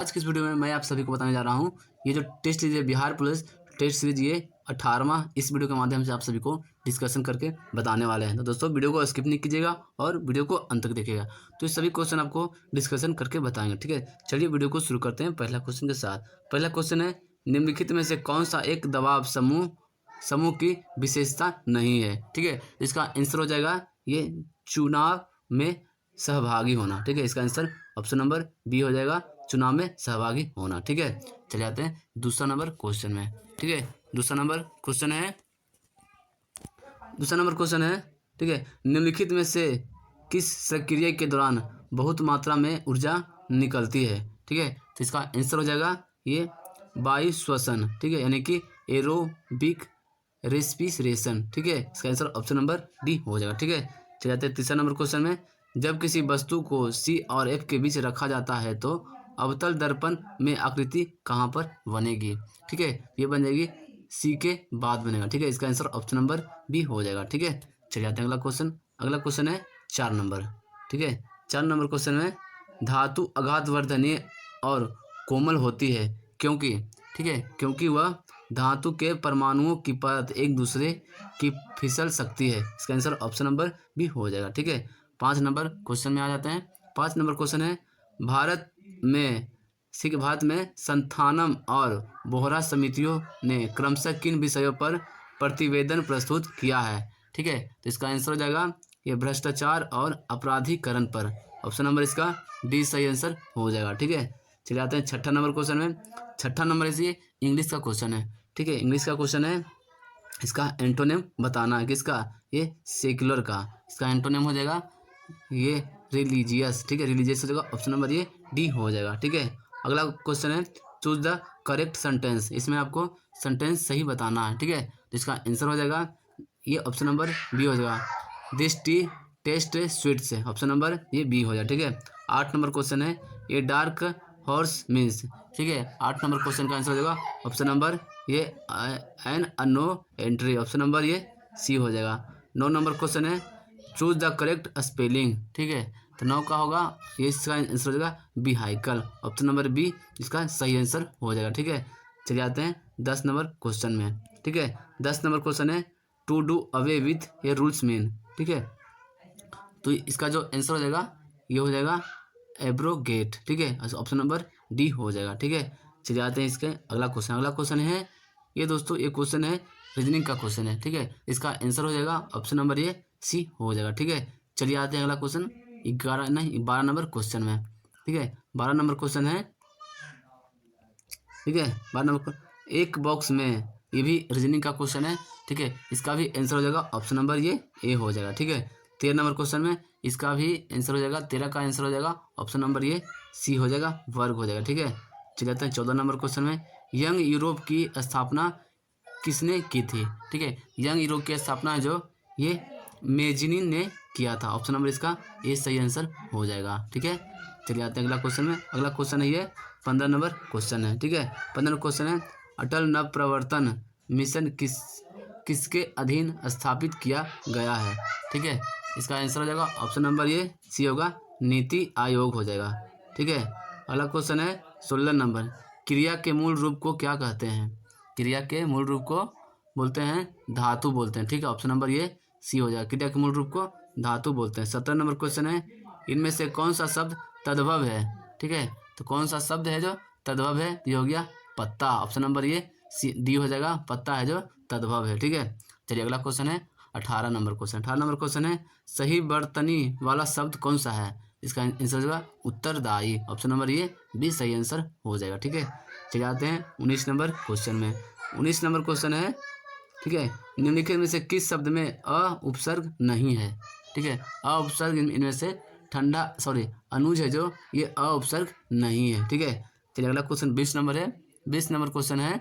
आज की इस वीडियो में मैं आप सभी को बताने जा रहा हूँ ये जो टेस्ट सीरीज है बिहार पुलिस टेस्ट सीरीज ये 18वां इस वीडियो के माध्यम से आप सभी को डिस्कशन करके बताने वाले हैं। तो दोस्तों वीडियो को स्किप नहीं कीजिएगा और वीडियो को अंत तक देखिएगा। तो इस सभी क्वेश्चन आपको डिस्कशन करके बताएंगे, ठीक है। चलिए वीडियो को शुरू करते हैं पहला क्वेश्चन के साथ। पहला क्वेश्चन है, निम्नलिखित में से कौन सा एक दबाव समूह की विशेषता नहीं है, ठीक है। इसका आंसर हो जाएगा ये चुनाव में सहभागी होना, ठीक है। इसका आंसर ऑप्शन नंबर बी हो जाएगा, चुनाव में सहभागी होना, ठीक है। चले जाते हैं दूसरा नंबर क्वेश्चन में, ठीक है। दूसरा नंबर क्वेश्चन है, ठीक है। निम्नलिखित में से किस प्रक्रिया के दौरान बहुत मात्रा में ऊर्जा निकलती है, ठीक है। तो इसका आंसर हो जाएगा ये वायु श्वसन, ठीक है, यानी कि एरोबिक रेस्पिरेशन, ठीक है। इसका आंसर ऑप्शन नंबर डी हो जाएगा, ठीक है। चले जाते हैं तीसरा नंबर क्वेश्चन में। जब किसी वस्तु को सी और एफ के बीच रखा जाता है तो अवतल दर्पण में आकृति कहाँ पर बनेगी, ठीक है। ये बन जाएगी सी के बाद बनेगा, ठीक है। इसका आंसर ऑप्शन नंबर बी हो जाएगा, ठीक है। चलिए आते हैं अगला क्वेश्चन। अगला क्वेश्चन है 4 नंबर, ठीक है। 4 नंबर क्वेश्चन में धातु आघातवर्धनीय और कोमल होती है क्योंकि, ठीक है, क्योंकि वह धातु के परमाणुओं की परत एक दूसरे की फिसल सकती है। इसका आंसर ऑप्शन नंबर बी हो जाएगा, ठीक है। 5 नंबर क्वेश्चन में आ जाते हैं। 5 नंबर क्वेश्चन है, भारत में संथानम और बोहरा समितियों ने क्रमशः किन विषयों पर प्रतिवेदन प्रस्तुत किया है, ठीक है। तो इसका आंसर हो जाएगा ये भ्रष्टाचार और अपराधीकरण पर। ऑप्शन नंबर इसका डी सही आंसर हो जाएगा, ठीक है। चले आते हैं 6ठा नंबर क्वेश्चन में। 6ठा नंबर इसी इंग्लिश का क्वेश्चन है, ठीक है। इंग्लिश का क्वेश्चन है, इसका एंटोनिम बताना है, किसका, ये सेक्युलर का। इसका एंटोनिम हो जाएगा ये रिलीजियस, ठीक है। रिलीजियस हो जाएगा, ऑप्शन नंबर ये डी हो जाएगा, ठीक है। अगला क्वेश्चन है, चूज द करेक्ट सेंटेंस। इसमें आपको सेंटेंस सही बताना है, ठीक है। तो इसका आंसर हो जाएगा ये ऑप्शन नंबर बी हो जाएगा, दिस टी टेस्ट स्वीट से। ऑप्शन नंबर ये बी हो जाएगा, ठीक है। 8 नंबर क्वेश्चन है, ये डार्क हॉर्स मीन्स, ठीक है। 8 नंबर क्वेश्चन का आंसर हो जाएगा ऑप्शन नंबर ये एन अनो एंट्री। ऑप्शन नंबर ये सी हो जाएगा। 9 नंबर क्वेश्चन है, चूज द करेक्ट स्पेलिंग, ठीक है। तो 9 का होगा ये, इसका आंसर हो जाएगा व्हीकल। ऑप्शन नंबर बी इसका सही आंसर हो जाएगा, ठीक है। चलिए आते हैं 10 नंबर क्वेश्चन में, ठीक है। 10 नंबर क्वेश्चन है, टू डू अवे विथ ये रूल्स मीन, ठीक है। तो इसका जो आंसर हो जाएगा ये हो जाएगा एब्रोगेट, ठीक है। ऑप्शन नंबर डी हो जाएगा, ठीक है। चलिए आते हैं इसके अगला क्वेश्चन। अगला क्वेश्चन है ये दोस्तों, ये क्वेश्चन है रीजनिंग का क्वेश्चन है, ठीक है। इसका आंसर हो जाएगा ऑप्शन नंबर ये सी हो जाएगा, ठीक है। चलिए आते हैं अगला क्वेश्चन 12 नंबर क्वेश्चन में, ठीक है। 12 नंबर क्वेश्चन है, ठीक है। 12 नंबर एक बॉक्स में, ये भी रीजनिंग का क्वेश्चन है, ठीक है। इसका भी आंसर हो जाएगा ऑप्शन नंबर ये ए हो जाएगा, ठीक है। 13 नंबर क्वेश्चन में इसका भी आंसर हो जाएगा, 13 का आंसर हो जाएगा ऑप्शन नंबर ये सी हो जाएगा, वर्ग हो जाएगा, ठीक है। चले जाते हैं 14 नंबर क्वेश्चन में, यंग यूरोप की स्थापना किसने की थी, ठीक है। यंग यूरोप की स्थापना जो ये मेजिनी ने किया था। ऑप्शन नंबर इसका ए सही आंसर हो जाएगा, ठीक है। चलिए आते हैं अगला क्वेश्चन में। अगला क्वेश्चन है ये 15 नंबर क्वेश्चन है, ठीक है। 15 क्वेश्चन है, अटल नवप्रवर्तन मिशन किसके अधीन स्थापित किया गया है, ठीक है। इसका आंसर हो जाएगा ऑप्शन नंबर ये सी होगा, नीति आयोग हो जाएगा, ठीक है। अगला क्वेश्चन है 16 नंबर, क्रिया के मूल रूप को क्या कहते हैं। क्रिया के मूल रूप को बोलते हैं धातु बोलते हैं, ठीक है। ऑप्शन नंबर ये सी हो जाएगा, क्रिया के मूल रूप को धातु बोलते हैं। 17 नंबर क्वेश्चन है, इनमें से कौन सा शब्द तद्भव है, ठीक है। तो कौन सा शब्द है जो तद्भव है, ये हो गया पत्ता। ऑप्शन नंबर ये सी डी हो जाएगा, पत्ता है जो तद्भव है, ठीक है। चलिए अगला क्वेश्चन है 18 नंबर क्वेश्चन। 18 नंबर क्वेश्चन है, सही वर्तनी वाला शब्द कौन सा है। इसका आंसर हो जाएगा उत्तरदायी। ऑप्शन नंबर ये बी सही आंसर हो जाएगा, ठीक है। चलिए आते हैं 19 नंबर क्वेश्चन में। 19 नंबर क्वेश्चन है, ठीक है, निम्नलिखित में से किस शब्द में अ उपसर्ग नहीं है, ठीक है। अ उपसर्ग इनमें से अनुज है जो ये अ उपसर्ग नहीं है, ठीक है। चलिए अगला क्वेश्चन 20 नंबर है। 20 नंबर क्वेश्चन है,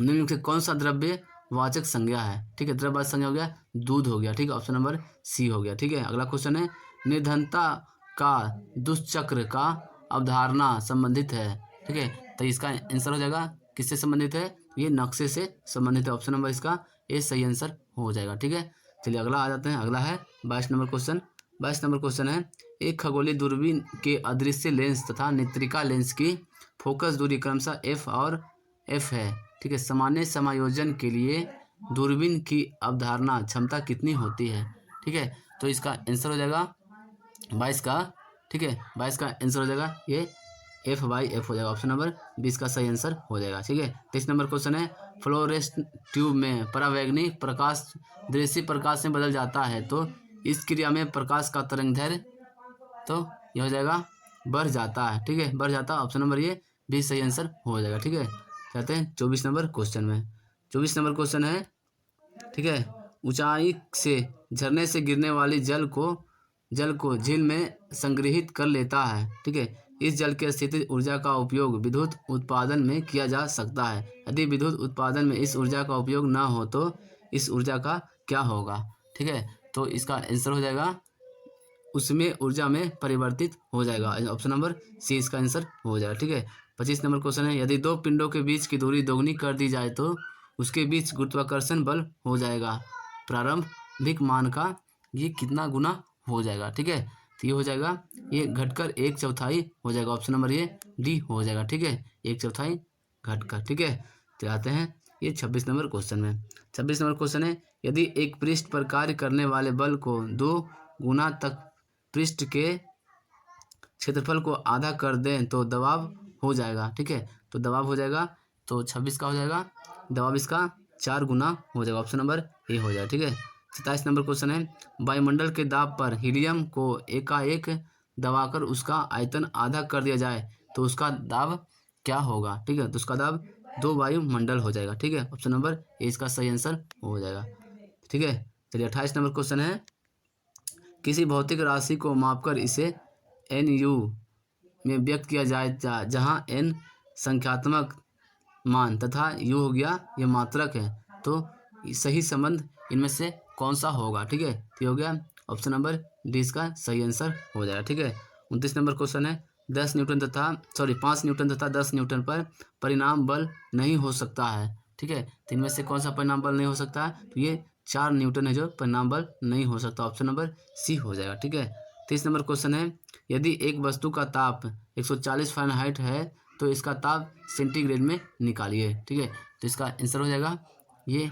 निम्नलिखित कौन सा द्रव्य वाचक संज्ञा है, ठीक है। द्रव्यवाचक संज्ञा हो गया दूध हो गया, ठीक है। ऑप्शन नंबर सी हो गया, ठीक है। अगला क्वेश्चन है, निर्धनता का दुष्चक्र का अवधारणा संबंधित है, ठीक है। तो इसका आंसर हो जाएगा किससे संबंधित है, ये नक्शे से संबंधित है। ऑप्शन नंबर इसका ए सही आंसर हो जाएगा, ठीक है। चलिए अगला आ जाते हैं। अगला है 22 नंबर क्वेश्चन। 22 नंबर क्वेश्चन है, एक खगोलीय दूरबीन के अदृश्य लेंस तथा नेत्रिका लेंस की फोकस दूरी क्रमशः f और f है। ठीक है, सामान्य समायोजन के लिए दूरबीन की अवधारणा क्षमता कितनी होती है? ठीक है, तो इसका आंसर हो जाएगा 22 का। ठीक है, 22 का आंसर हो जाएगा ये f/f हो जाएगा। ऑप्शन नंबर 20 का सही आंसर हो जाएगा। ठीक है, 23 नंबर क्वेश्चन है, फ्लोरेसेंट ट्यूब में परावैंगनिक प्रकाश दृश्य प्रकाश में बदल जाता है, तो इस क्रिया में प्रकाश का तरंगदैर्घ्य तो ये हो जाएगा बढ़ जाता है। ठीक है, बढ़ जाता है। ऑप्शन नंबर ये 20 सही आंसर हो जाएगा। ठीक है, चाहते हैं 24 नंबर क्वेश्चन में। 24 नंबर क्वेश्चन है, ठीक है, ऊंचाई से झरने से गिरने वाली जल को झील में संग्रहित कर लेता है। ठीक है, इस जल के स्थितिज ऊर्जा का उपयोग विद्युत उत्पादन में किया जा सकता है। यदि विद्युत उत्पादन में इस ऊर्जा का उपयोग न हो तो इस ऊर्जा का क्या होगा? ठीक है, तो इसका आंसर हो जाएगा उसमें ऊर्जा में परिवर्तित हो जाएगा। ऑप्शन नंबर सी इसका आंसर हो जाएगा। ठीक है, 25 नंबर क्वेश्चन है, यदि दो पिंडों के बीच की दूरी दोगुनी कर दी जाए तो उसके बीच गुरुत्वाकर्षण बल हो जाएगा प्रारंभिक मान का ये कितना गुना हो जाएगा? ठीक है, तो ये हो जाएगा ये घटकर 1/4 हो जाएगा। ऑप्शन नंबर ये डी हो जाएगा। ठीक है, 1/4 घटकर। ठीक है, तो आते हैं ये 26 नंबर क्वेश्चन में। 26 नंबर क्वेश्चन है, यदि एक पृष्ठ पर कार्य करने वाले बल को 2 गुना तक पृष्ठ के क्षेत्रफल को आधा कर दें तो दबाव हो जाएगा। ठीक है, तो दबाव हो जाएगा, तो 26 का हो जाएगा दबाव इसका 4 गुना हो जाएगा। ऑप्शन नंबर ए हो जाएगा। ठीक है, 27 नंबर क्वेश्चन है, वायुमंडल के दाब पर हीलियम को एकाएक दबाकर उसका आयतन आधा कर दिया जाए तो उसका दाब क्या होगा? ठीक है, तो उसका दाब 2 वायुमंडल हो जाएगा। ठीक है, ऑप्शन नंबर ए इसका सही आंसर हो जाएगा। ठीक है, चलिए 28 नंबर क्वेश्चन है, किसी भौतिक राशि को मापकर इसे NU में व्यक्त किया जाए जहां n संख्यात्मक मान तथा u हो गया ये मात्रक है, तो सही संबंध इनमें से कौन सा होगा? ठीक है, तो हो गया ऑप्शन नंबर डी इसका सही आंसर हो जाएगा। ठीक है, 29 नंबर क्वेश्चन है, 5 न्यूटन तथा 10 न्यूटन पर परिणाम बल नहीं हो सकता है। ठीक है, तो इनमें से कौन सा परिणाम बल नहीं हो सकता है? तो ये 4 न्यूटन है जो परिणाम बल नहीं हो सकता। ऑप्शन नंबर सी हो जाएगा। ठीक है, 30 नंबर क्वेश्चन है, यदि एक वस्तु का ताप 140 फ़ारेनहाइट है तो इसका ताप सेंटीग्रेड में निकालिए। ठीक है, तो इसका आंसर हो जाएगा ये।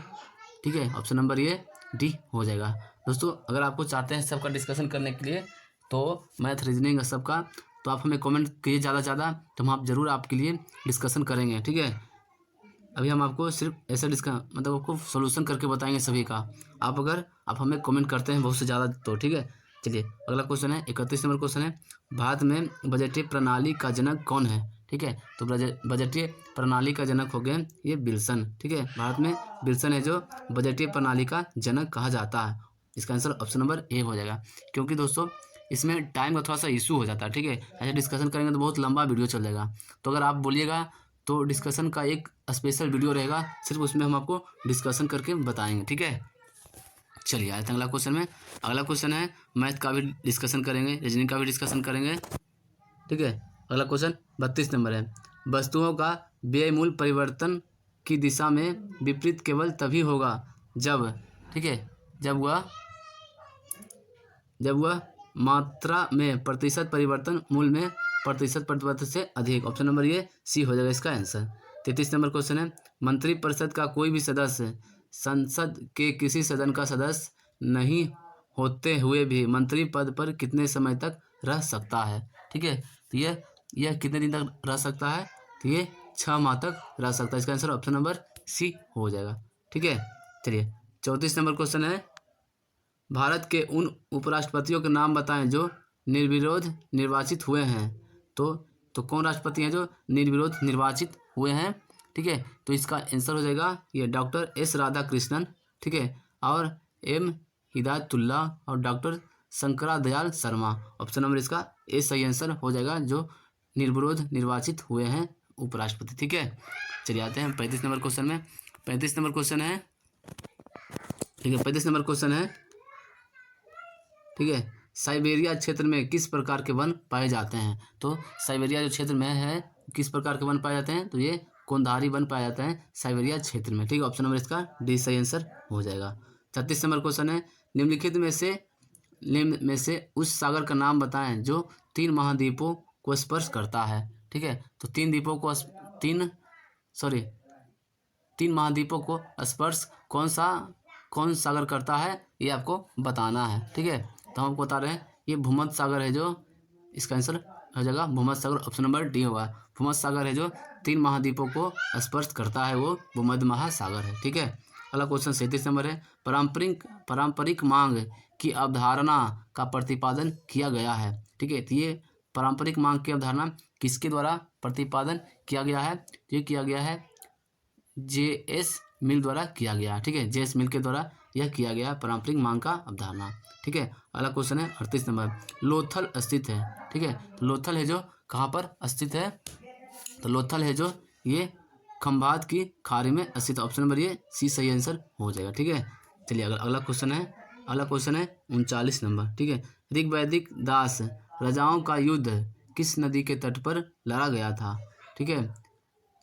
ठीक है, ऑप्शन नंबर ये डी हो जाएगा। दोस्तों, अगर आपको चाहते हैं सबका डिस्कशन करने के लिए तो मैथ रीजनिंग सबका, तो आप हमें कमेंट कीजिए ज़्यादा से ज़्यादा, तो हम ज़रूर आपके लिए डिस्कशन करेंगे। ठीक है, अभी हम आपको सिर्फ ऐसा मतलब आपको सोल्यूशन करके बताएंगे सभी का, आप हमें कमेंट करते हैं बहुत से ज़्यादा तो। ठीक है, चलिए अगला क्वेश्चन है, 31 नंबर क्वेश्चन है, भारत में बजटीय प्रणाली का जनक कौन है? ठीक है, तो बजटीय प्रणाली का जनक हो गए ये विल्सन। ठीक है, भारत में विल्सन है जो बजटीय प्रणाली का जनक कहा जाता है। इसका आंसर ऑप्शन नंबर ए हो जाएगा, क्योंकि दोस्तों इसमें टाइम का थोड़ा सा इशू हो जाता है। ठीक है, ऐसे डिस्कशन करेंगे तो बहुत लंबा वीडियो चल जाएगा, तो अगर आप बोलिएगा तो डिस्कशन का एक स्पेशल वीडियो रहेगा, सिर्फ उसमें हम आपको डिस्कशन करके बताएंगे। ठीक है, चलिए आते हैं अगला क्वेश्चन में। अगला क्वेश्चन है, मैथ का भी डिस्कशन करेंगे, रीजनिंग का भी डिस्कशन करेंगे। ठीक है, अगला क्वेश्चन 32 नंबर है, वस्तुओं का व्यय मूल्य परिवर्तन की दिशा में विपरीत केवल तभी होगा जब, ठीक है, जब वह मात्रा में प्रतिशत परिवर्तन मूल्य में प्रतिशत परिवर्तन से अधिक। ऑप्शन नंबर ये सी हो जाएगा इसका आंसर। 33 नंबर क्वेश्चन है, मंत्रिपरिषद का कोई भी सदस्य संसद के किसी सदन का सदस्य नहीं होते हुए भी मंत्री पद पर कितने समय तक रह सकता है? ठीक है, तो यह कितने दिन तक रह सकता है? तो ये 6 माह तक रह सकता है। इसका आंसर ऑप्शन नंबर सी हो जाएगा। ठीक है, चलिए 34 नंबर क्वेश्चन है, भारत के उन उपराष्ट्रपतियों के नाम बताएं जो निर्विरोध निर्वाचित हुए हैं। तो कौन राष्ट्रपति हैं जो निर्विरोध निर्वाचित हुए हैं? ठीक है, तो इसका आंसर हो जाएगा ये डॉक्टर एस राधाकृष्णन। ठीक है, और एम हिदायतुल्ला और डॉक्टर शंकरादयाल शर्मा। ऑप्शन नंबर इसका ए सही आंसर हो जाएगा, जो निर्विरोध निर्वाचित हुए हैं उपराष्ट्रपति। ठीक है, चलिए आते हैं 35 नंबर क्वेश्चन में। 35 नंबर क्वेश्चन है, ठीक है, 35 नंबर क्वेश्चन है, ठीक है, साइबेरिया क्षेत्र में किस प्रकार के वन पाए जाते हैं? तो साइबेरिया जो क्षेत्र में है किस प्रकार के वन पाए जाते हैं? तो ये कोंधारी वन पाए जाते हैं साइबेरिया क्षेत्र में। ठीक है, ऑप्शन नंबर इसका डी सही आंसर हो जाएगा। 36 नंबर क्वेश्चन है, निम्नलिखित में से उस सागर का नाम बताएं जो 3 महाद्वीपों को स्पर्श करता है। ठीक है। तो तीन महाद्वीपों को स्पर्श कौन सागर करता है, ये आपको बताना है। ठीक है, तो हम आपको बता रहे हैं ये भूमध्य सागर है, जो इसका आंसर हो जाएगा भूमध्य सागर, ऑप्शन नंबर डी होगा। भूमध्य सागर है जो 3 महाद्वीपों को स्पर्श करता है, वो भूमध्य महासागर है। ठीक है, अगला क्वेश्चन 37 नंबर है, पारंपरिक मांग की अवधारणा का प्रतिपादन किया गया है। ठीक है, तो ये पारंपरिक मांग की अवधारणा किसके द्वारा प्रतिपादन किया गया है? ये किया गया है जे.एस. मिल द्वारा किया गया है। ठीक है, जे.एस. मिल के द्वारा यह किया गया है पारंपरिक मांग का अवधारणा। ठीक है, अगला क्वेश्चन है 38 नंबर, लोथल स्थित है। ठीक है, लोथल है जो कहाँ पर स्थित है? तो लोथल है जो ये खंभात की खाड़ी में स्थित, ऑप्शन नंबर ये सी सही आंसर हो जाएगा। ठीक है, चलिए अगला क्वेश्चन है 39 नंबर। ठीक है, ऋग्वैदिक दास राजाओं का युद्ध किस नदी के तट पर लड़ा गया था? ठीक है,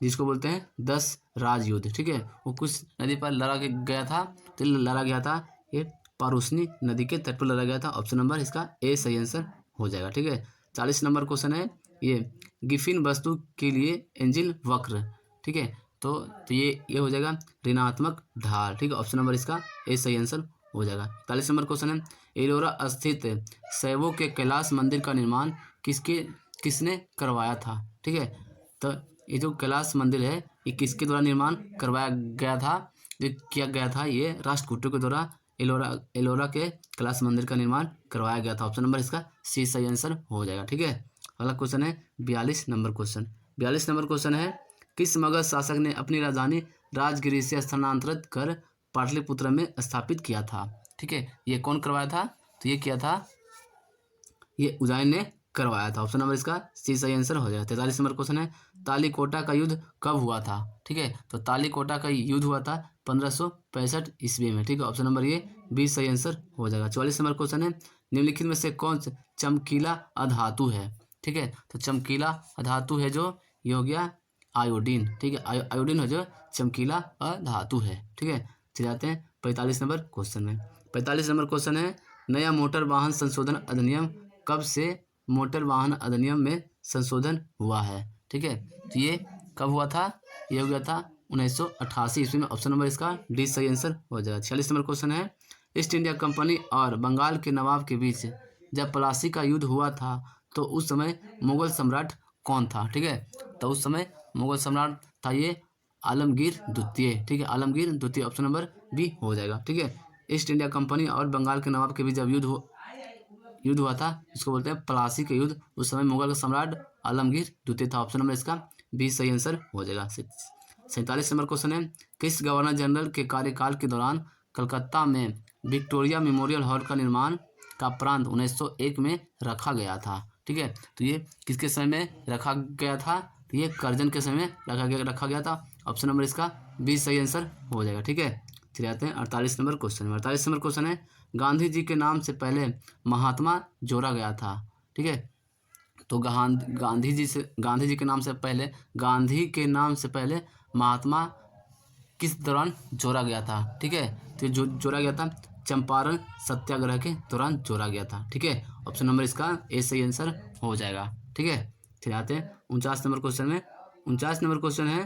जिसको बोलते हैं 10 राज युद्ध। ठीक है, वो कुछ नदी पर लड़ा गया था, तो लड़ा गया था ये पारुसनी नदी के तट पर लड़ा गया था, ऑप्शन नंबर इसका ए सही आंसर हो जाएगा। ठीक है, 40 नंबर क्वेश्चन है ये गिफिन वस्तु के लिए एंजिल वक्र। ठीक है, तो ये हो जाएगा ऋणात्मक ढाल। ठीक है, ऑप्शन नंबर इसका ए सही आंसर हो जाएगा। 41 नंबर क्वेश्चन है, एलोरा स्थित शैवों के कैलाश मंदिर का निर्माण किसने करवाया था? ठीक है, तो ये जो कैलाश मंदिर है ये किसके द्वारा निर्माण करवाया गया था? जो किया गया था ये राष्ट्रकूटों के द्वारा एलोरा के कैलाश मंदिर का निर्माण करवाया गया था, ऑप्शन नंबर इसका सी सही आंसर हो जाएगा। ठीक है, अगला क्वेश्चन है 42 नंबर क्वेश्चन है, किस मगध शासक ने अपनी राजधानी राजगिरी से स्थानांतरित कर पाटलिपुत्र में स्थापित किया था? ठीक है, ये कौन करवाया था? तो ये किया था ये उज्जैन ने करवाया था, ऑप्शन नंबर इसका सी सही आंसर हो जाएगा। 43 नंबर क्वेश्चन है, तालीकोटा का युद्ध कब हुआ था? ठीक है, तो तालीकोटा का युद्ध हुआ था 1565 ईस्वी में। ठीक है, ऑप्शन नंबर ये बी सही आंसर हो जाएगा। 44 नंबर क्वेश्चन है, निम्नलिखित में से कौन सा चमकीला अधातु है? ठीक है, तो चमकीला अधातु है जो ये हो गया आयोडीन। ठीक है, आयोडीन है जो चमकीला अधातु है। ठीक है, चले जाते हैं 45 नंबर क्वेश्चन में। 45 नंबर क्वेश्चन है, नया मोटर वाहन संशोधन अधिनियम कब से मोटर वाहन अधिनियम में संशोधन हुआ है? ठीक है, तो ये कब हुआ था? ये हो गया था 1988 ईस्वी में, ऑप्शन नंबर इसका डी सही आंसर हो जाएगा। 46 नंबर क्वेश्चन है, ईस्ट इंडिया कंपनी और बंगाल के नवाब के बीच जब प्लासी का युद्ध हुआ था तो उस समय मुगल सम्राट कौन था? ठीक है, तो उस समय मुगल सम्राट था ये आलमगीर द्वितीय। ठीक है, आलमगीर द्वितीय, ऑप्शन नंबर बी हो जाएगा। ठीक है, ईस्ट इंडिया कंपनी और बंगाल के नवाब के बीच जब युद्ध हुआ था, इसको बोलते हैं प्लासी का युद्ध, उस समय मुगल सम्राट आलमगीर द्वितीय था, ऑप्शन नंबर इसका बी सही आंसर हो जाएगा। 47 नंबर क्वेश्चन है, किस गवर्नर जनरल के कार्यकाल के दौरान कलकत्ता में विक्टोरिया मेमोरियल हॉल का निर्माण का प्रारंभ 1901 में रखा गया था? ठीक है, तो ये किसके समय में रखा गया था? तो ये कर्जन के समय में रखा गया था, ऑप्शन नंबर इसका बी सही आंसर हो जाएगा। ठीक है, चले आते हैं 48 नंबर क्वेश्चन में। 48 नंबर क्वेश्चन है, गांधी जी के नाम से पहले महात्मा जोड़ा गया था। ठीक है, तो गांधी जी के नाम से पहले महात्मा किस दौरान जोड़ा गया था? ठीक है, तो जो जोड़ा गया था चंपारण सत्याग्रह के दौरान जोड़ा गया था। ठीक है, ऑप्शन नंबर इसका ए सही आंसर हो जाएगा। ठीक है, फिर आते हैं 49 नंबर क्वेश्चन में। 49 नंबर क्वेश्चन है,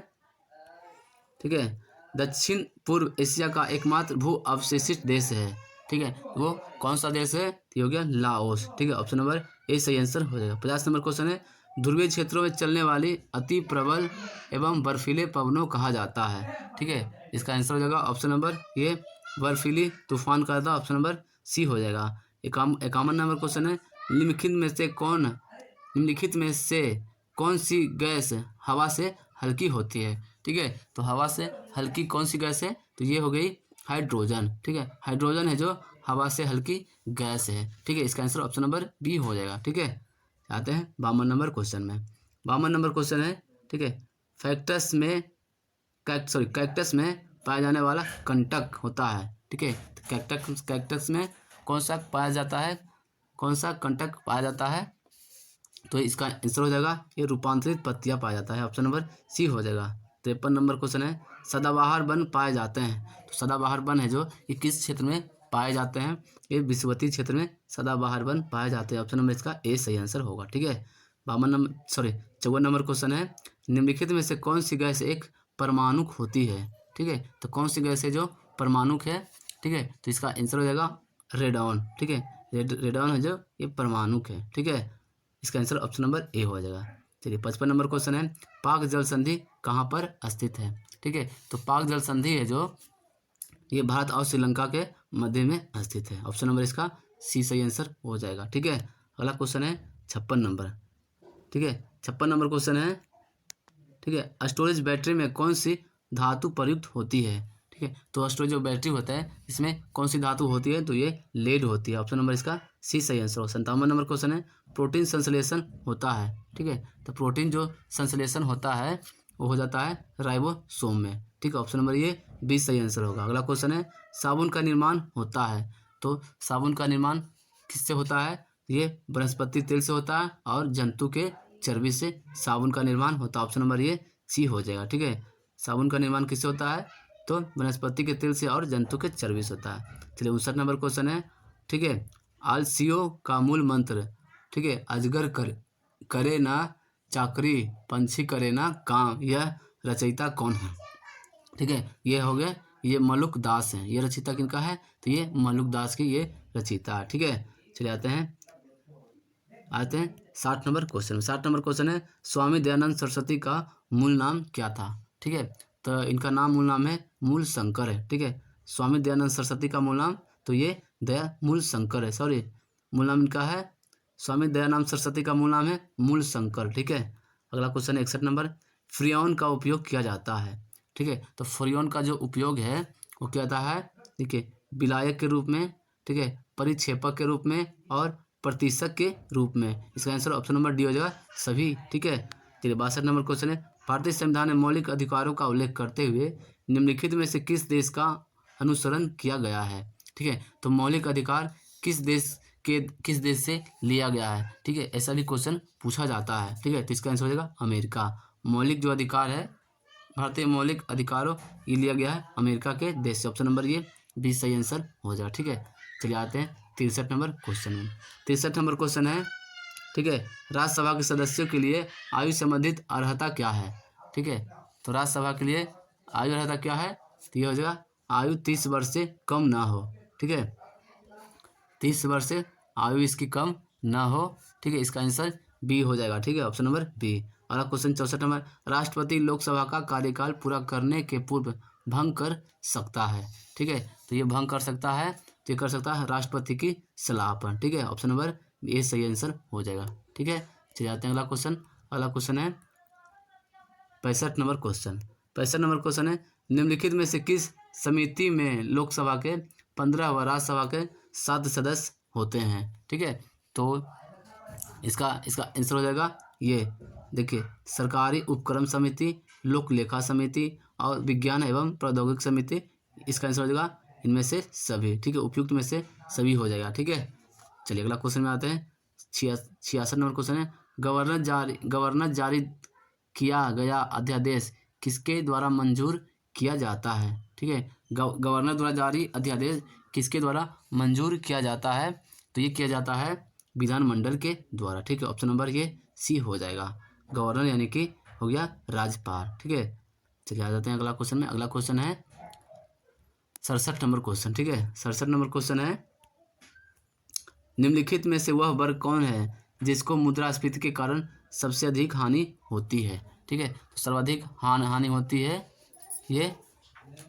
ठीक है, दक्षिण पूर्व एशिया का एकमात्र भू अवशेषित देश है। ठीक है, वो कौन सा देश है? ये हो गया लाओस। ठीक है, ऑप्शन नंबर ए सही आंसर हो जाएगा। 50 नंबर क्वेश्चन है, ध्रुवीय क्षेत्रों में चलने वाली अति प्रबल एवं बर्फीले पवनों कहा जाता है। ठीक है, इसका आंसर हो जाएगा ऑप्शन नंबर ये बर्फीली तूफान का था, ऑप्शन नंबर सी हो जाएगा। 51 नंबर क्वेश्चन है, निम्नलिखित में से कौन सी गैस हवा से हल्की होती है? ठीक है, तो हवा से हल्की कौन सी गैस है? तो ये हो गई हाइड्रोजन। ठीक है, हाइड्रोजन है जो हवा से हल्की गैस है। ठीक है, इसका आंसर ऑप्शन नंबर बी हो जाएगा। ठीक है, आते हैं 52 नंबर क्वेश्चन में। 52 नंबर क्वेश्चन है, ठीक है, कैक्टस में पाया जाने वाला कंटक होता है। ठीक है, कैक्टस में कौन सा कंटक पाया जाता है? तो इसका आंसर हो जाएगा ये रूपांतरित पत्तियां पाया जाता है, ऑप्शन नंबर सी हो जाएगा। 53 नंबर क्वेश्चन है, सदाबहार वन पाए जाते हैं। तो सदाबहार वन है जो ये किस क्षेत्र में पाए जाते हैं? ये विषुवतीय क्षेत्र में सदाबहार वन पाए जाते हैं, ऑप्शन नंबर इसका ए सही आंसर होगा। ठीक है, 53 54 नंबर क्वेश्चन है, निम्नलिखित में से कौन सी गैस एक परमाणुक होती है? ठीक है, तो कौन सी गैस है जो परमाणुक है? ठीक है, तो इसका आंसर हो जाएगा रेडॉन। ठीक है, रेडॉन है जो ये परमाणुक है। ठीक है, इसका आंसर ऑप्शन नंबर ए हो जाएगा। चलिए 55 नंबर क्वेश्चन है, पाक जल संधि कहाँ पर स्थित है? ठीक है, तो पाक जल संधि है जो ये भारत और श्रीलंका के मध्य में स्थित है। ऑप्शन नंबर इसका सी सही आंसर हो जाएगा। ठीक है, अगला क्वेश्चन है 56 नंबर। ठीक है, 56 नंबर क्वेश्चन है, ठीक है, स्टोरेज बैटरी में कौन सी धातु प्रयुक्त होती है? ठीक है, तो स्टोरेज जो बैटरी होता है इसमें कौन सी धातु होती है? तो ये लेड होती है। ऑप्शन नंबर इसका सी सही आंसर हो। 57 नंबर क्वेश्चन है, प्रोटीन संश्लेषण होता है। ठीक है, तो प्रोटीन जो संश्लेषण होता है वो हो जाता है राइबोसोम में। ठीक है, ऑप्शन नंबर ये बी सही आंसर होगा। अगला क्वेश्चन है, साबुन का निर्माण होता है। तो साबुन का निर्माण किससे होता है? ये वनस्पति तेल से होता है और जंतु के चर्बी से साबुन का निर्माण होता है। ऑप्शन नंबर ये सी हो जाएगा। ठीक है, साबुन का निर्माण किससे होता है? तो वनस्पति के तेल से और जंतु के चर्बी से होता है। चलिए 59 नंबर क्वेश्चन है, ठीक है, आलसियों का मूल मंत्र, ठीक है, अजगर करे ना चाकरी, पंछी करे ना काम, यह रचयिता कौन है? ठीक है, ये हो गया, ये मलुक दास हैं। ये रचयिता किनका है? तो ये मलुक दास की ये रचयिता है। ठीक है, चलिए आते हैं 60 नंबर क्वेश्चन। 60 नंबर क्वेश्चन है, स्वामी दयानंद सरस्वती का मूल नाम क्या था? ठीक है, तो इनका नाम मूल नाम है मूल शंकर है। ठीक है, स्वामी दयानंद सरस्वती का मूल नाम तो ये मूल शंकर है। सॉरी, मूल नाम इनका है स्वामी दयानंद सरस्वती का मूल नाम है मूल शंकर। ठीक है, अगला क्वेश्चन है 61 नंबर, फ्रियोन का उपयोग किया जाता है। ठीक है, तो फ्रियोन का जो उपयोग है वो क्या होता है? ठीक है, विलायक के रूप में, ठीक है, परिक्षेपक के रूप में और प्रतिशत के रूप में। इसका आंसर ऑप्शन नंबर डी हो जाएगा सभी। ठीक है, चलिए 62 नंबर क्वेश्चन है, भारतीय संविधान में मौलिक अधिकारों का उल्लेख करते हुए निम्नलिखित में से किस देश का अनुसरण किया गया है? ठीक है, तो मौलिक अधिकार किस देश से लिया गया है? ठीक है, ऐसा भी क्वेश्चन पूछा जाता है। ठीक है, तो इसका आंसर हो जाएगा अमेरिका। मौलिक जो अधिकार है, भारतीय मौलिक अधिकारों ये लिया गया है अमेरिका के देश से। ऑप्शन नंबर ये बी सही आंसर हो जाएगा। ठीक है, चलिए आते हैं 63 नंबर क्वेश्चन में। 63 नंबर क्वेश्चन है, ठीक है, राज्यसभा के सदस्यों के लिए आयु संबंधित अर्हता क्या है? ठीक है, तो राज्यसभा के लिए आयु अर्हता क्या है? तो ये हो जाएगा आयु 30 वर्ष से कम ना हो। ठीक है, 30 वर्ष से आयु इसकी कम ना हो। ठीक है, इसका आंसर बी हो जाएगा। ठीक है, ऑप्शन नंबर बी। अगला क्वेश्चन 64 नंबर, राष्ट्रपति लोकसभा का कार्यकाल पूरा करने के पूर्व भंग कर सकता है। ठीक है, तो ये भंग कर सकता है, तो ये कर सकता है राष्ट्रपति की सलाह पर। ठीक है, ऑप्शन नंबर ए सही आंसर हो जाएगा। ठीक है, चलिए आते हैं अगला क्वेश्चन। अगला क्वेश्चन है 65 नंबर क्वेश्चन। 65 नंबर क्वेश्चन है, निम्नलिखित में से किस समिति में लोकसभा के 15 व राज्यसभा के 7 सदस्य होते हैं? ठीक है, तो इसका आंसर हो जाएगा ये, देखिए, सरकारी उपक्रम समिति, लोक लेखा समिति और विज्ञान एवं प्रौद्योगिक समिति। इसका आंसर हो जाएगा इनमें से सभी। ठीक है, उपयुक्त में से सभी हो जाएगा। ठीक है, चलिए अगला क्वेश्चन में आते हैं। 66 नंबर क्वेश्चन है, गवर्नर जारी किया गया अध्यादेश किसके द्वारा मंजूर किया जाता है? ठीक है, गवर्नर द्वारा जारी अध्यादेश किसके द्वारा मंजूर किया जाता है? तो ये किया जाता है विधानमंडल के द्वारा। ठीक है, ऑप्शन नंबर ये सी हो जाएगा। गवर्नर यानी कि हो गया राज्यपाल। ठीक है, चलिए आ जाते हैं अगला क्वेश्चन में। अगला क्वेश्चन है 67 नंबर क्वेश्चन। ठीक है, 67 नंबर क्वेश्चन है, निम्नलिखित में से वह वर्ग कौन है जिसको मुद्रास्फीति के कारण सबसे अधिक हानि होती है? ठीक है, तो सर्वाधिक हानि होती है ये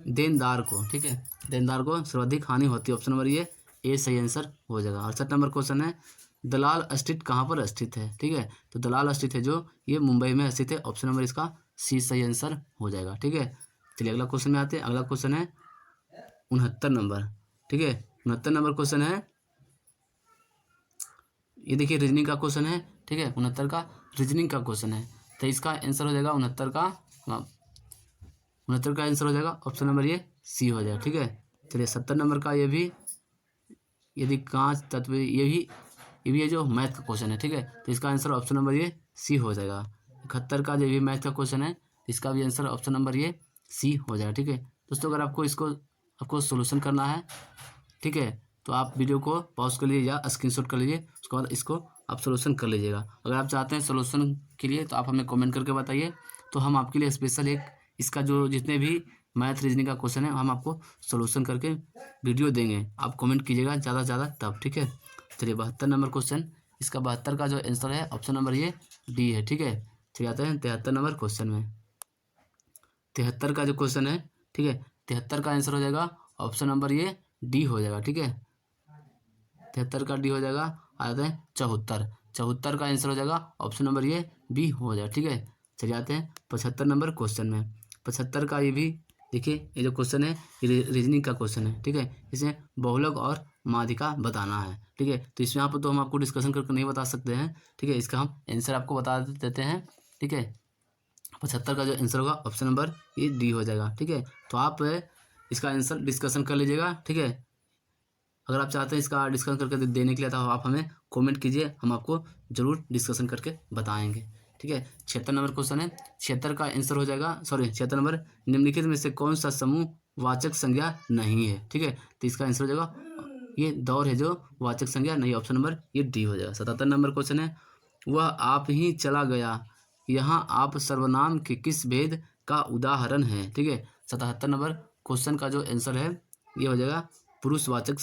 देनदार को। ठीक है, देनदार को सर्वाधिक हानि होती है। ऑप्शन नंबर ये ए सही आंसर हो जाएगा। 68 नंबर क्वेश्चन है, दलाल स्ट्रीट कहाँ पर स्थित है? ठीक है, तो दलाल स्ट्रीट है जो ये मुंबई में स्थित है। ऑप्शन नंबर इसका सी सही आंसर हो जाएगा। ठीक है, चलिए अगला क्वेश्चन में आते हैं। अगला क्वेश्चन है 69 नंबर। ठीक है, 69 नंबर क्वेश्चन है, ये देखिए रीजनिंग का क्वेश्चन है। ठीक है, 69 का रीजनिंग का क्वेश्चन है, तो इसका आंसर हो जाएगा 69 का आंसर हो जाएगा ऑप्शन नंबर ये सी हो जाएगा। ठीक है, चलिए 70 नंबर का ये भी, यदि कांच तत्व, ये भी है जो मैथ का क्वेश्चन है। ठीक है, तो इसका आंसर ऑप्शन नंबर ये सी हो जाएगा। 71 का जो भी मैथ का क्वेश्चन है, इसका भी आंसर ऑप्शन नंबर ये सी हो जाएगा। ठीक है दोस्तों, अगर आपको सोल्यूशन करना है, ठीक है, तो आप वीडियो को पॉज कर लीजिए या स्क्रीनशॉट कर लीजिए, उसके बाद इसको आप सोल्यूशन कर लीजिएगा। अगर आप चाहते हैं सोल्यूशन के लिए तो आप हमें कमेंट करके बताइए, तो हम आपके लिए स्पेशल एक इसका जो जितने भी मैथ रीजनिंग का क्वेश्चन है हम आपको सोल्यूशन करके वीडियो देंगे। आप कमेंट कीजिएगा ज़्यादा से ज़्यादा तब, ठीक है। चलिए 72 नंबर क्वेश्चन, इसका 72 का जो आंसर है ऑप्शन नंबर ये डी है, ठीक है। चलिए आते हैं 73 नंबर क्वेश्चन में। 73 का जो क्वेश्चन है, ठीक है, 73 का आंसर हो जाएगा ऑप्शन नंबर ये डी हो जाएगा, ठीक है। 73 का डी हो जाएगा। आते हैं 74, 74 का आंसर हो जाएगा ऑप्शन नंबर ये बी हो जाएगा, ठीक है। चलिए आते हैं 75 नंबर क्वेश्चन में। 75 का ये भी देखिए, ये जो क्वेश्चन है ये रीजनिंग का क्वेश्चन है, ठीक है। इसमें बहुलक और माध्यिका बताना है, ठीक है। तो इसमें यहाँ पर तो हम आपको डिस्कशन करके नहीं बता सकते हैं, ठीक है। इसका हम आंसर आपको बता देते हैं, ठीक है। 75 का जो आंसर होगा ऑप्शन नंबर ये डी हो जाएगा, ठीक है। तो आप इसका आंसर डिस्कशन कर लीजिएगा, ठीक है। अगर आप चाहते हैं इसका डिस्कशन करके देने के लिए तो आप हमें कमेंट कीजिए, हम आपको जरूर डिस्कशन करके बताएंगे, ठीक है। 76 नंबर क्वेश्चन है। 76 का आंसर हो जाएगा, सॉरी 76 नंबर, निम्नलिखित में से कौन सा समूह वाचक संज्ञा नहीं है, ठीक है। तो इसका आंसर हो जाएगा ये दौर है जो वाचक संज्ञा नहीं, ऑप्शन नंबर ये डी हो जाएगा। 77 नंबर क्वेश्चन है। वह आप ही चला गया, यहाँ आप सर्वनाम के किस भेद का उदाहरण है, ठीक है। 77 नंबर क्वेश्चन का जो आंसर है ये हो जाएगा पुरुषवाचक,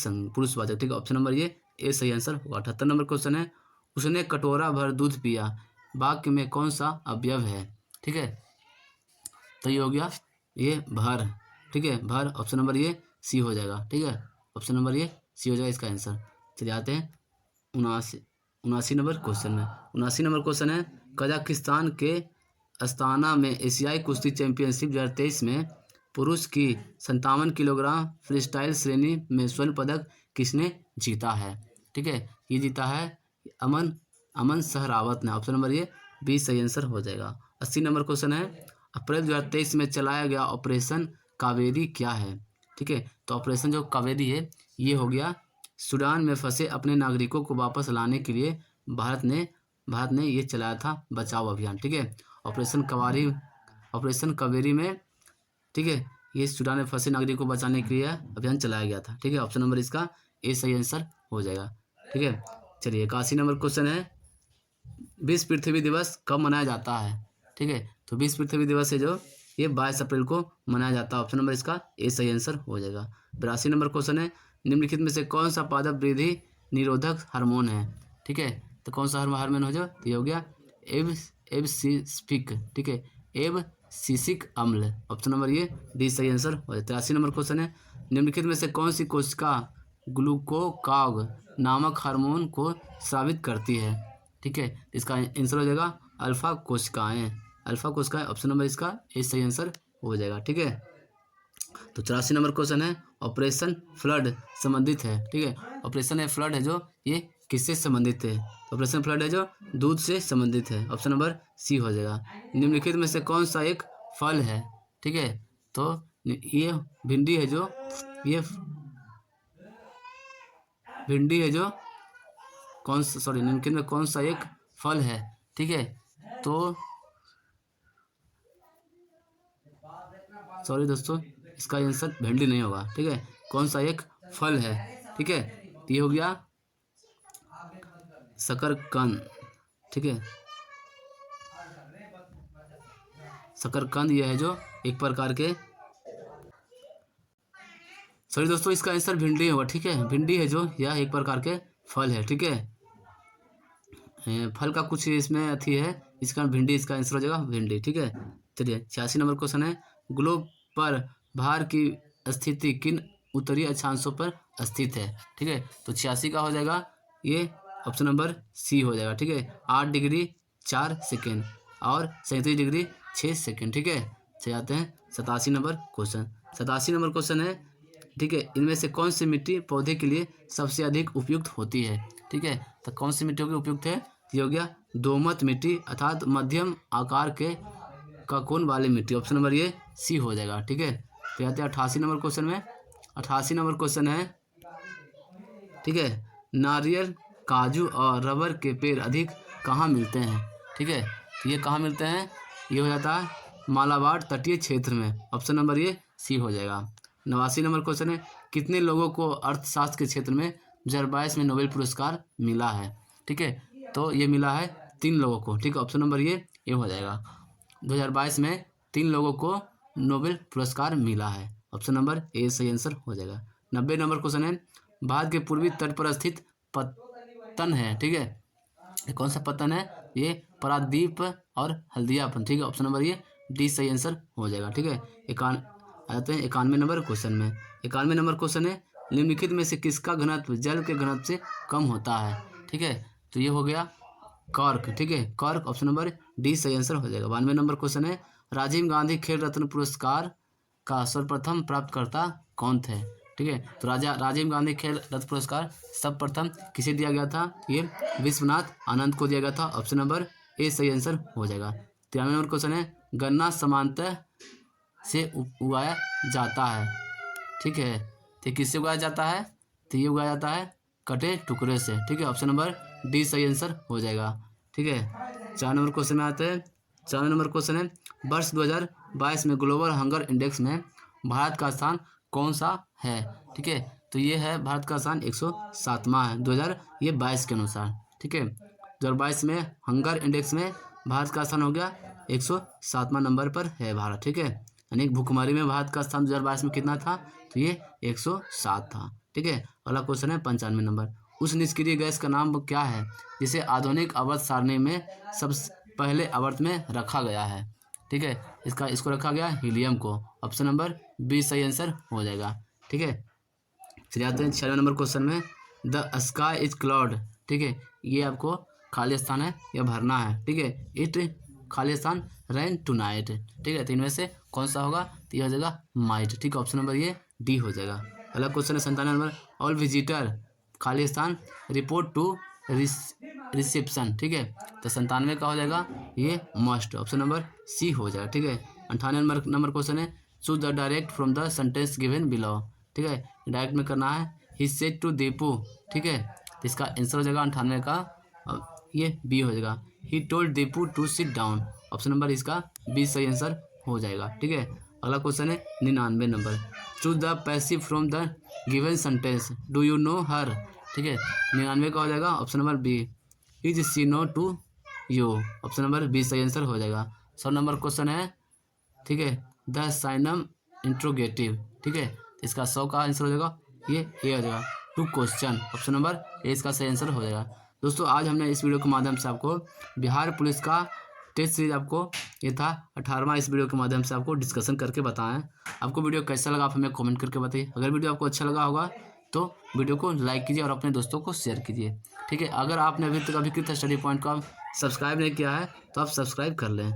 ठीक है। ऑप्शन नंबर ये ए सही आंसर होगा। 78 नंबर क्वेश्चन है। उसने कटोरा भर दूध पिया, वाक्य में कौन सा अवयव है, ठीक है। तो ये हो गया ये भर, ठीक है, भर, ऑप्शन नंबर ये सी हो जाएगा, ठीक है। ऑप्शन नंबर ये सी हो जाएगा इसका आंसर। चलिए आते हैं 79 नंबर क्वेश्चन में। 79 नंबर क्वेश्चन है। कजाकिस्तान के अस्ताना में एशियाई कुश्ती चैंपियनशिप 2023 में पुरुष की 57 किलोग्राम फ्रीस्टाइल श्रेणी में स्वर्ण पदक किसने जीता है, ठीक है। ये जीता है अमन सहरावत ने, ऑप्शन नंबर ये बी सही आंसर हो जाएगा। 80 नंबर क्वेश्चन है। अप्रैल 2023 में चलाया गया ऑपरेशन कावेरी क्या है, ठीक है। तो ऑपरेशन जो कावेरी है ये हो गया सूडान में फंसे अपने नागरिकों को वापस लाने के लिए भारत ने ये चलाया था बचाव अभियान, ठीक है। ऑपरेशन कावेरी में, ठीक है, ये सूडान में फंसे नागरिकों को बचाने के लिए अभियान चलाया गया था, ठीक है। ऑप्शन नंबर इसका ए सही आंसर हो जाएगा, ठीक है। चलिए 81 नंबर क्वेश्चन है। विश्व पृथ्वी दिवस कब मनाया जाता है, ठीक है। तो विश्व पृथ्वी दिवस है जो ये 22 अप्रैल को मनाया जाता है, ऑप्शन नंबर इसका ए सही आंसर हो जाएगा। 82 नंबर क्वेश्चन है। निम्नलिखित में से कौन सा पादप वृद्धि निरोधक हार्मोन है, ठीक है। तो कौन सा हार्मोन हो जाए, तो ये हो गया एब्सिस्फिक, ठीक है, एब्सिसिक अम्ल, ऑप्शन नंबर ये डी सही आंसर हो जाए। 83 नंबर क्वेश्चन है। निम्नलिखित में से कौन सी कोशिका ग्लूकोकाग नामक हार्मोन को स्रावित करती है, ठीक है। इसका आंसर हो जाएगा अल्फा कोशिकाएं, ऑप्शन नंबर इसका ए सही आंसर हो जाएगा, ठीक है। तो 84 नंबर क्वेश्चन है। ऑपरेशन फ्लड संबंधित है, ठीक है। ऑपरेशन है फ्लड है जो ये किससे संबंधित है, ऑपरेशन फ्लड है जो दूध से संबंधित है, ऑप्शन नंबर सी हो जाएगा। निम्नलिखित में से कौन सा एक फल है, ठीक है। तो ये भिंडी है जो निम्नलिखित में कौन सा एक फल है, ठीक है। तो सॉरी दोस्तों, इसका आंसर भिंडी नहीं होगा, ठीक है। कौन सा एक फल है, ठीक है। ये हो गया शकरकंद, ठीक है। शकरकंद ये है जो एक प्रकार के, सॉरी दोस्तों, इसका आंसर भिंडी होगा, ठीक है। भिंडी है जो यह एक प्रकार के फल है, ठीक है। फल का कुछ इसमें अथी है, इसका भिंडी, इसका आंसर हो जाएगा भिंडी, ठीक है। चलिए 86 नंबर क्वेश्चन है। ग्लोब पर भार की स्थिति किन उत्तरी अक्षांशों पर स्थित है, ठीक है। तो 86 का हो जाएगा ये ऑप्शन नंबर सी हो जाएगा, ठीक है। 8 डिग्री 4 सेकेंड और 37 डिग्री 6 सेकेंड, ठीक है। चले जाते हैं 87 नंबर क्वेश्चन। 87 नंबर क्वेश्चन है, ठीक है। इनमें से कौन सी मिट्टी पौधे के लिए सबसे अधिक उपयुक्त होती है, ठीक है। तो कौन सी मिट्टी उपयुक्त है, ये हो गया दोमट मिट्टी अर्थात मध्यम आकार के ककोन वाली मिट्टी, ऑप्शन नंबर ये सी हो जाएगा, ठीक है। तो आते हैं 88 नंबर क्वेश्चन में। 88 नंबर क्वेश्चन है, ठीक है। नारियल, काजू और रबर के पेड़ अधिक कहाँ मिलते हैं, ठीक है। तो ये कहाँ मिलते हैं, ये हो जाता है मालाबार तटीय क्षेत्र में, ऑप्शन नंबर ये सी हो जाएगा। 89 नंबर क्वेश्चन है। कितने लोगों को अर्थशास्त्र के क्षेत्र में 2022 में नोबेल पुरस्कार मिला है, ठीक है। तो ये मिला है 3 लोगों को, ठीक है। ऑप्शन नंबर ये हो जाएगा। 2022 में 3 लोगों को नोबेल पुरस्कार मिला है। ऑप्शन नंबर ए सही आंसर हो जाएगा। 90 नंबर क्वेश्चन है, भारत के पूर्वी तट पर स्थित पत्तन है, ठीक है। ये कौन सा पत्तन है? ये पारादीप और हल्दियापन, ठीक है। ऑप्शन नंबर ये डी सही आंसर हो जाएगा, ठीक है। आते हैं 91 नंबर क्वेश्चन में। 91 नंबर क्वेश्चन है, निम्नलिखित में से किसका घनत्व जल के घनत्व से कम होता है, ठीक है। तो ये हो गया कॉर्क, ठीक है। कॉर्क ऑप्शन नंबर डी सही आंसर हो जाएगा। 92 नंबर क्वेश्चन है, राजीव गांधी खेल रत्न पुरस्कार का सर्वप्रथम प्राप्तकर्ता कौन थे, ठीक है। तो राजीव गांधी खेल रत्न पुरस्कार सर्वप्रथम किसे दिया गया था? ये विश्वनाथ आनंद को दिया गया था। ऑप्शन नंबर ए सही आंसर हो जाएगा। 93 नंबर क्वेश्चन है, गन्ना समांतर से उगाया जाता है, ठीक है। तो किससे उगाया जाता है? तो ये उगाया जाता है कटे टुकड़े से, ठीक है। ऑप्शन नंबर डी सही आंसर हो जाएगा, ठीक है। 4 नंबर क्वेश्चन में आते हैं। 4 नंबर क्वेश्चन है, वर्ष 2022 में ग्लोबल हंगर इंडेक्स में भारत का स्थान कौन सा है, ठीक है। तो ये है भारत का स्थान 107वां है 2022 के अनुसार, ठीक है। 2022 में हंगर इंडेक्स में भारत का स्थान हो गया 107वां नंबर पर है भारत, ठीक है। यानी भुखमरी में भारत का स्थान 2022 में कितना था? तो ये 107 था, ठीक है। अगला क्वेश्चन है 95 नंबर, उस निष्क्रिय गैस का नाम क्या है जिसे आधुनिक आवर्त सारणी में सबसे पहले आवर्त में रखा गया है, ठीक है। इसको रखा गया हीलियम को। ऑप्शन नंबर बी सही आंसर हो जाएगा, ठीक है। चलिए आते हैं 96 नंबर क्वेश्चन में, द स्काई इज क्लाउड, ठीक है। ये आपको खाली स्थान है, यह भरना है, ठीक है। इट खाली स्थान रेन टू नाइट, ठीक है। तो इनमें से कौन सा होगा? तो यह हो जाएगा माइट, ठीक है। ऑप्शन नंबर ये डी हो जाएगा। अगला क्वेश्चन है 97 नंबर, ऑल विजिटर खाली स्थान रिपोर्ट टू रिसेप्शन, ठीक है। तो 97 का हो जाएगा ये मस्ट, ऑप्शन नंबर सी हो जाएगा, ठीक है। 98 नंबर क्वेश्चन है, choose the direct from the sentence given below, ठीक है। डायरेक्ट में करना है, ही सेड टू दीपू, ठीक है। तो इसका आंसर हो जाएगा 98 का ये बी हो जाएगा, he told Deepu to sit down. Option number इसका बी सही आंसर हो जाएगा, ठीक है। अगला क्वेश्चन है 99 number, choose the passive from the given sentence do you know her, ठीक है। 99 का हो जाएगा option number B, is she know to you. Option number B सही आंसर हो जाएगा। 100 नंबर क्वेश्चन है, ठीक है, द साइनम इंट्रोगेटिव, ठीक है। इसका 100 का आंसर हो जाएगा ये ए हो जाएगा, two question. Option number A इसका सही आंसर हो जाएगा। दोस्तों आज हमने इस वीडियो के माध्यम से आपको बिहार पुलिस का टेस्ट सीरीज आपको ये था 18वां, इस वीडियो के माध्यम से आपको डिस्कशन करके बताएं। आपको वीडियो कैसा लगा आप हमें कमेंट करके बताइए। अगर वीडियो आपको अच्छा लगा होगा तो वीडियो को लाइक कीजिए और अपने दोस्तों को शेयर कीजिए, ठीक है। अगर आपने अभी तक अभिकृत स्टडी पॉइंट को सब्सक्राइब नहीं किया है तो आप सब्सक्राइब कर लें।